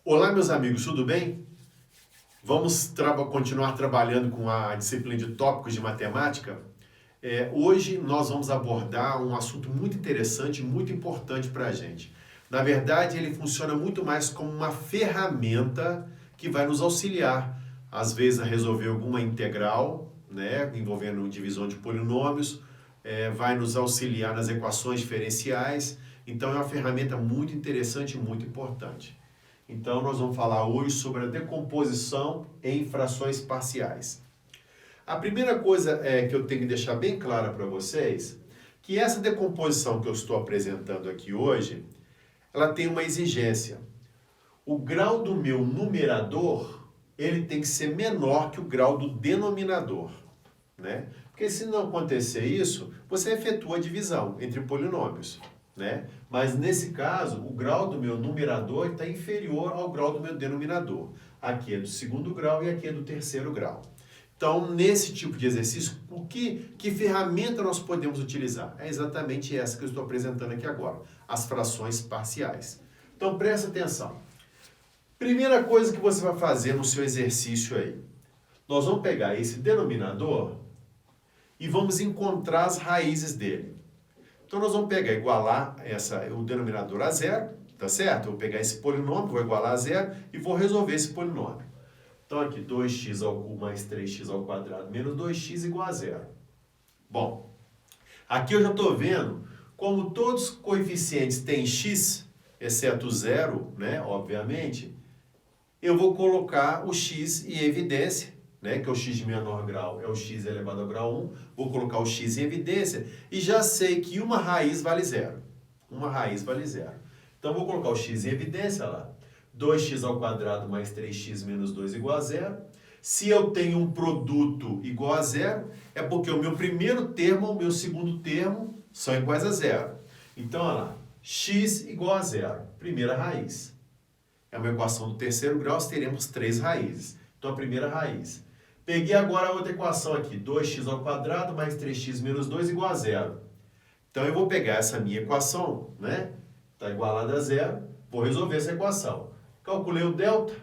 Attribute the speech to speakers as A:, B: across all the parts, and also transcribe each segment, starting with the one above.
A: Olá, meus amigos, tudo bem? Vamos continuar trabalhando com a disciplina de tópicos de matemática. Hoje nós vamos abordar um assunto muito interessante, muito importante para a gente. Na verdade, ele funciona muito mais como uma ferramenta que vai nos auxiliar, às vezes, a resolver alguma integral, né, envolvendo divisão de polinômios, vai nos auxiliar nas equações diferenciais. Então, é uma ferramenta muito interessante e muito importante. Então, nós vamos falar hoje sobre a decomposição em frações parciais. A primeira coisa que eu tenho que deixar bem clara para vocês, que essa decomposição que eu estou apresentando aqui hoje, ela tem uma exigência. O grau do meu numerador, ele tem que ser menor que o grau do denominador, né? Porque se não acontecer isso, você efetua a divisão entre polinômios, né? Mas nesse caso, o grau do meu numerador está inferior ao grau do meu denominador. Aqui é do segundo grau e aqui é do terceiro grau. Então, nesse tipo de exercício, que ferramenta nós podemos utilizar? É exatamente essa que eu estou apresentando aqui agora, as frações parciais. Então, presta atenção. Primeira coisa que você vai fazer no seu exercício aí, nós vamos pegar esse denominador e vamos encontrar as raízes dele. Então, nós vamos pegar, igualar o denominador a zero, tá certo? Eu vou pegar esse polinômio, vou igualar a zero e vou resolver esse polinômio. Então, aqui, 2x ao cubo mais 3x ao quadrado menos 2x igual a zero. Bom, aqui eu já estou vendo, como todos os coeficientes têm x, exceto o zero, né, obviamente, eu vou colocar o x em evidência, né, que é o x de menor grau, é o x elevado ao grau 1, vou colocar o x em evidência e já sei que uma raiz vale zero. Uma raiz vale zero. Então, vou colocar o x em evidência lá. 2x ao quadrado mais 3x menos 2 igual a zero. Se eu tenho um produto igual a zero, é porque o meu primeiro termo e o meu segundo termo são iguais a zero. Então, olha lá, x igual a zero, primeira raiz. É uma equação do terceiro grau, teremos três raízes. Então, a primeira raiz. Peguei agora a outra equação aqui, 2x ao quadrado mais 3x menos 2 igual a zero. Então, eu vou pegar essa minha equação, né? Está igualada a zero, vou resolver essa equação. Calculei o delta,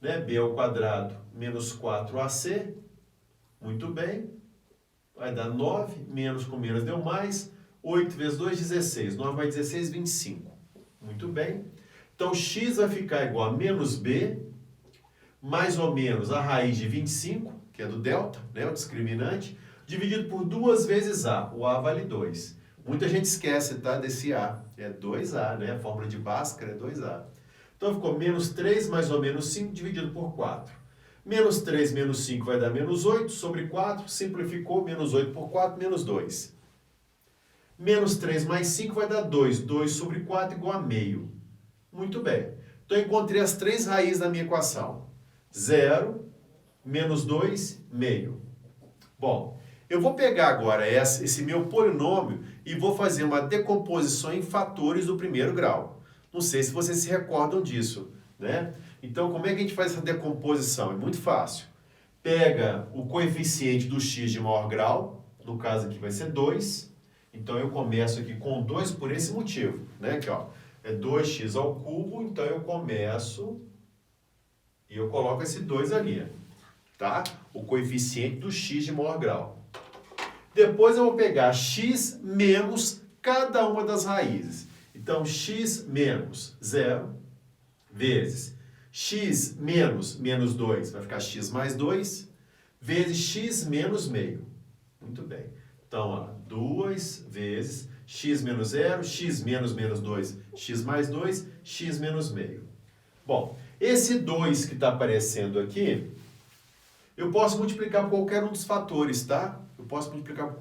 A: né? B ao quadrado menos 4AC, muito bem. Vai dar 9, menos com menos deu mais. 8 vezes 2, 16. 9 mais 16, 25. Muito bem. Então, x vai ficar igual a menos b, mais ou menos a raiz de 25, que é do delta, né, o discriminante, dividido por 2 vezes a. O a vale 2. Muita gente esquece, tá, desse a. É 2a, né? A fórmula de Bhaskara é 2a. Então, ficou menos 3 mais ou menos 5 dividido por 4. Menos 3 menos 5 vai dar menos 8 sobre 4. Simplificou, menos 8 por 4, menos 2. Menos 3 mais 5 vai dar 2. 2 sobre 4 igual a meio. Muito bem. Então, eu encontrei as três raízes da minha equação. 0, menos 2, meio. Bom, eu vou pegar agora esse meu polinômio e vou fazer uma decomposição em fatores do primeiro grau. Não sei se vocês se recordam disso, né? Então, como é que a gente faz essa decomposição? É muito fácil. Pega o coeficiente do x de maior grau, no caso aqui vai ser 2. Então, eu começo aqui com 2 por esse motivo, né? Aqui, ó, é 2x ao cubo, então eu começo e eu coloco esse 2 ali, tá? O coeficiente do x de maior grau. Depois eu vou pegar x menos cada uma das raízes. Então, x menos 0 vezes x menos menos 2, vai ficar x mais 2, vezes x menos meio. Muito bem. Então, ó, 2 vezes x menos 0, x menos menos 2, x mais 2, x menos meio. Bom, esse 2 que está aparecendo aqui, eu posso multiplicar por qualquer um dos fatores, tá? Eu posso multiplicar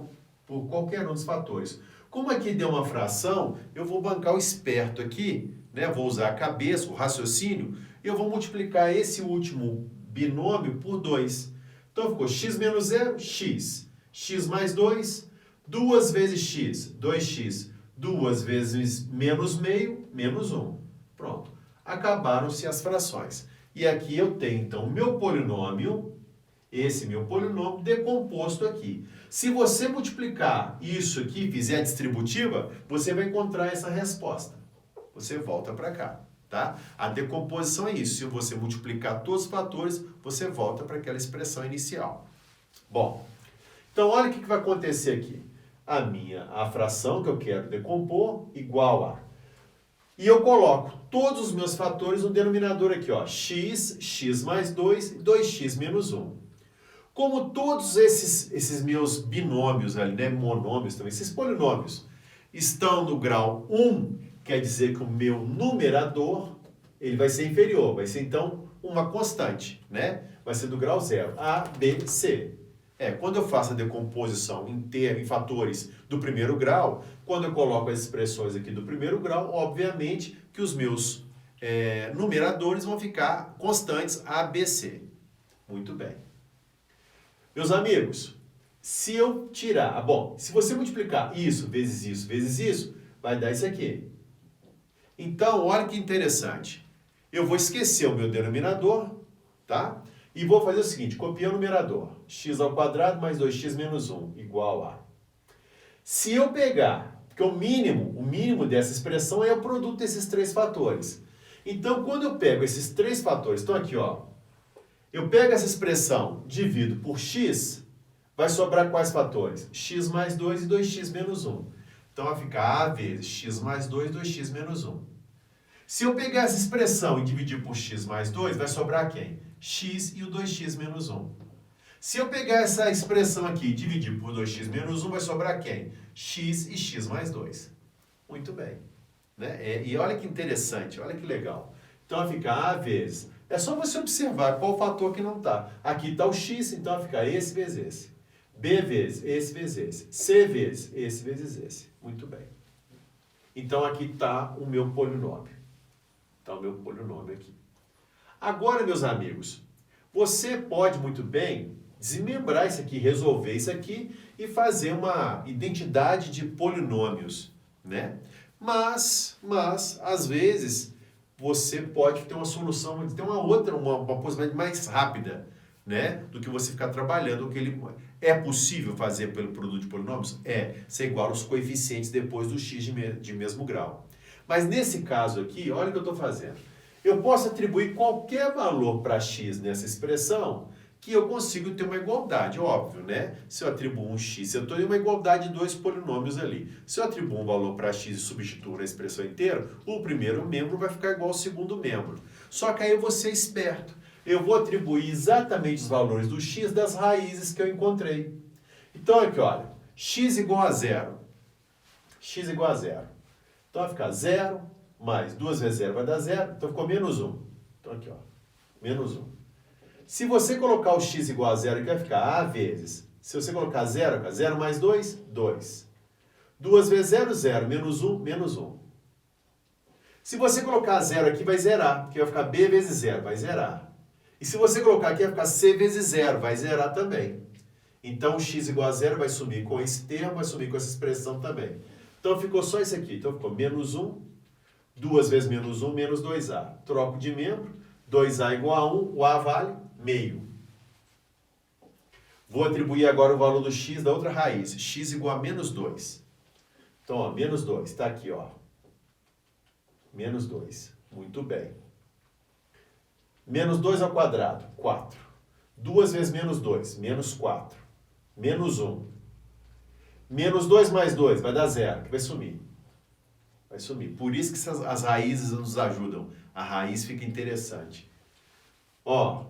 A: por qualquer um dos fatores. Como aqui deu uma fração, eu vou bancar o esperto aqui, né? Vou usar a cabeça, o raciocínio, e eu vou multiplicar esse último binômio por 2. Então, ficou x menos 0, x. X mais 2, 2 vezes x, 2x. 2 vezes menos meio, menos 1. Pronto. Acabaram-se as frações. E aqui eu tenho, então, o meu polinômio, esse meu polinômio decomposto aqui. Se você multiplicar isso aqui, fizer a distributiva, você vai encontrar essa resposta. Você volta para cá, tá? tá? A decomposição é isso. Se você multiplicar todos os fatores, você volta para aquela expressão inicial. Bom, então olha o que vai acontecer aqui. A fração que eu quero decompor igual a... E eu coloco todos os meus fatores no denominador aqui, ó. X, x mais 2 e 2x menos 1. Como todos esses meus binômios ali, né, monômios também, esses polinômios, estão no grau 1, quer dizer que o meu numerador, ele vai ser inferior, vai ser então uma constante, né? Vai ser do grau 0, A, B, C. Quando eu faço a decomposição em fatores do primeiro grau, quando eu coloco as expressões aqui do primeiro grau, obviamente que os meus numeradores vão ficar constantes A, B, C. Muito bem. Meus amigos, se eu tirar... Bom, se você multiplicar isso, vezes isso, vai dar isso aqui. Então, olha que interessante. Eu vou esquecer o meu denominador, tá? E vou fazer o seguinte, copiar o numerador. X ao quadrado mais 2x menos 1 igual a... Se eu pegar, porque o mínimo dessa expressão é o produto desses três fatores. Então, quando eu pego esses três fatores, estão aqui, ó. Eu pego essa expressão, divido por x, vai sobrar quais fatores? X mais 2 e 2x menos 1. Então, vai ficar A vezes x mais 2, 2x menos 1. Se eu pegar essa expressão e dividir por x mais 2, vai sobrar quem? X e o 2x menos 1. Se eu pegar essa expressão aqui e dividir por 2x menos 1, vai sobrar quem? X e x mais 2. Muito bem. Né? E olha que interessante, olha que legal. Então, vai ficar A vezes... É só você observar qual fator que não está. Aqui está o x, então vai ficar esse vezes esse. B vezes esse. C vezes esse. Muito bem. Então, aqui está o meu polinômio. Está o meu polinômio aqui. Agora, meus amigos, você pode muito bem desmembrar isso aqui, resolver isso aqui e fazer uma identidade de polinômios, né? Mas às vezes... você pode ter uma solução, ter uma possibilidade mais rápida, né? Do que você ficar trabalhando. É possível fazer pelo produto de polinômios? Você iguala os coeficientes depois do x de mesmo grau. Mas nesse caso aqui, olha o que eu estou fazendo. Eu posso atribuir qualquer valor para x nessa expressão que eu consigo ter uma igualdade, óbvio, né? Se eu atribuo um x, eu estou em uma igualdade de dois polinômios ali. Se eu atribuo um valor para x e substituo na expressão inteira, o primeiro membro vai ficar igual ao segundo membro. Só que aí eu vou ser esperto. Eu vou atribuir exatamente os valores do x das raízes que eu encontrei. Então aqui, olha, x igual a 0. X igual a 0. Então vai ficar 0 mais 2 vezes 0 vai dar 0, então ficou menos 1. Então aqui, ó, menos 1. Se você colocar o x igual a 0, aqui vai ficar A vezes. Se você colocar 0, fica 0 mais 2, 2. 2 vezes 0, 0. Menos 1, menos 1. Se você colocar 0 aqui, vai zerar. Aqui vai ficar B vezes 0, vai zerar. E se você colocar aqui, vai ficar C vezes 0, vai zerar também. Então, o x igual a 0 vai sumir com esse termo, vai sumir com essa expressão também. Então, ficou só isso aqui. Então, ficou menos 1. 2 vezes menos 1, menos 2A. Troco de membro. 2A igual a 1. O A vale meio. Vou atribuir agora o valor do x da outra raiz. X igual a menos 2. Então, ó, menos 2. Está aqui, ó. Menos 2. Muito bem. Menos 2 ao quadrado. 4. 2 vezes menos 2. Menos 4. Menos 1. Menos 2 mais 2. Vai dar 0. Que vai sumir. Vai sumir. Por isso que as raízes nos ajudam. A raiz fica interessante. Ó.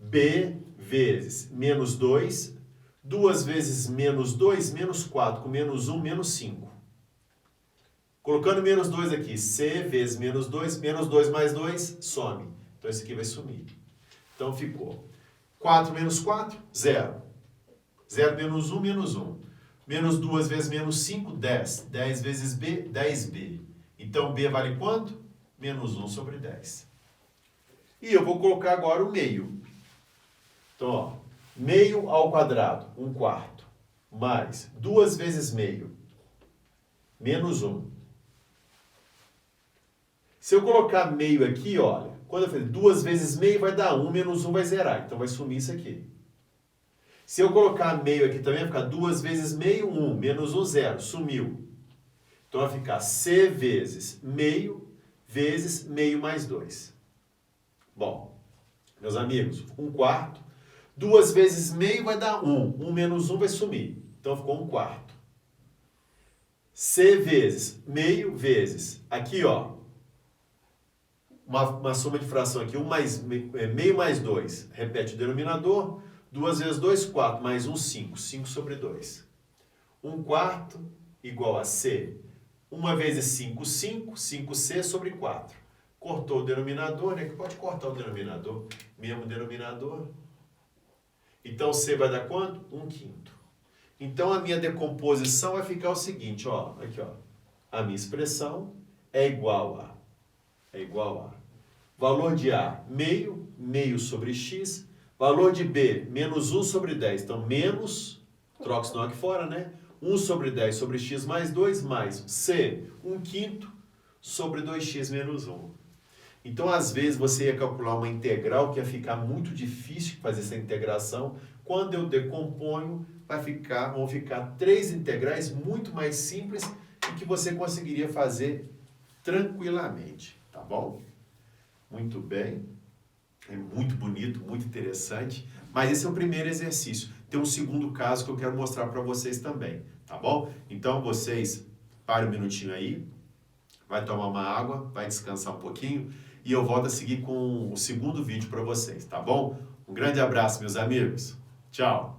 A: B vezes menos 2, 2 vezes menos 2, menos 4, com menos 1, menos 5. Colocando menos 2 aqui, C vezes menos 2 mais 2, some. Então, esse aqui vai sumir. Então, ficou 4 menos 4, 0. 0 menos 1, menos 1. Menos 2 vezes menos 5, 10. 10 vezes B, 10B. Então, B vale quanto? Menos 1 sobre 10. E eu vou colocar agora o meio. Então, ó, meio ao quadrado, 1/4, mais 2 vezes meio, menos 1. Se eu colocar meio aqui, olha, quando eu fizer 2 vezes meio vai dar 1, menos 1 vai zerar, então vai sumir isso aqui. Se eu colocar meio aqui também, vai ficar 2 vezes meio, 1, menos 1, 0, sumiu. Então vai ficar C vezes meio vezes meio mais 2. Bom, meus amigos, 1/4. 2 vezes meio vai dar 1. 1 menos 1 vai sumir. Então ficou 1/4. C vezes meio vezes, aqui ó, uma soma de fração aqui, meio mais 2. Repete o denominador. 2 vezes 2, 4. Mais 1, 5. 5 sobre 2. 1/4 igual a C. 1 vezes 5, 5. 5C sobre 4. Cortou o denominador, né? Que pode cortar o denominador. Mesmo denominador. Então, C vai dar quanto? 1/5. Então, a minha decomposição vai ficar o seguinte, ó. Aqui, ó. A minha expressão é igual a valor de A, meio sobre X. Valor de B, menos 1 sobre 10. Então, menos, troca isso não aqui fora, né? 1 sobre 10 sobre X mais 2, mais C, 1/5 sobre 2X menos 1. Então, às vezes, você ia calcular uma integral que ia ficar muito difícil fazer essa integração. Quando eu decomponho, vão ficar 3 integrais muito mais simples e que você conseguiria fazer tranquilamente, tá bom? Muito bem. É muito bonito, muito interessante. Mas esse é o primeiro exercício. Tem um segundo caso que eu quero mostrar para vocês também, tá bom? Então, vocês parem um minutinho aí, vai tomar uma água, vai descansar um pouquinho e eu volto a seguir com o segundo vídeo para vocês, tá bom? Um grande abraço, meus amigos. Tchau!